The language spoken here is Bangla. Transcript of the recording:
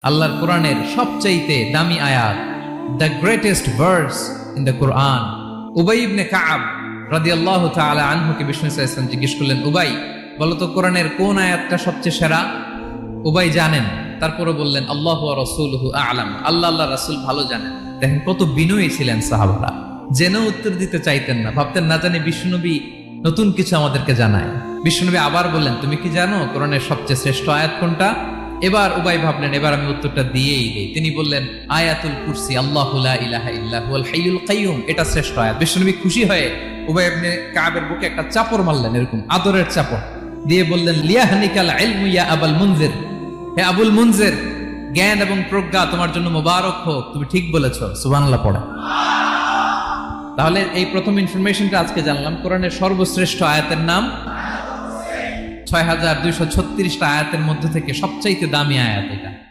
আল্লাহর কোরআনের সবচাইতে দামি আয়াত, the greatest verse in the Quran. উবাই ইবনে কাব রাদিয়াল্লাহু তাআলা আনহুকে বিষ্ণু সাল্লাল্লাহু আলাইহি ওয়াসাল্লাম জিজ্ঞেস করলেন, উবাই বলো তো কোরআনের কোন আয়াতটা সবচেয়ে সেরা? উবাই জানেন, তারপরে বললেন আল্লাহু ওয়া রাসূলুহু আ'লাম, আল্লাহ আল্লাহ রাসূল ভালো জানেন। দেখেন কত বিনয়ী ছিলেন সাহাবারা, জেনেও উত্তর দিতে চাইতেন না, ভাবতেন না জানি বিষ্ণুনবী নতুন কিছু আমাদেরকে জানায়। বিষ্ণুনবী আবার বললেন, তুমি কি জানো কোরআনের সবচেয়ে শ্রেষ্ঠ আয়াত কোনটা? এবার উবাই ভাবলেন এবার আমি উত্তরটা দিয়েই দেই। তিনি বললেন আয়াতুল কুরসি, আল্লাহু লা ইলাহা ইল্লা হুয়াল হাইয়ুল কাইয়ুম, এটা শ্রেষ্ঠ আয়াত। বিষ্ণুনবী খুশি হয়ে উবাই ইবনে কাবের বুকে একটা চাপড় মারলেন, এরকম আদরের চাপড় দিয়ে বললেন, লিয়াহনিকাল ইলমু ইয়া আবুল মুনজির, হে আবুল মুনজির, জ্ঞান এবং প্রজ্ঞা তোমার জন্য মোবারক হোক, তুমি ঠিক বলেছো। সুবহানাল্লাহ পড়ে। তাহলে এই প্রথম ইনফরমেশনটা আজকে জানলাম, কোরআনের সর্বশ্রেষ্ঠ আয়াতের নাম ৬,২৩৬টা আয়াতের মধ্যে থেকে সবচাইতে দামি আয়াত এটা।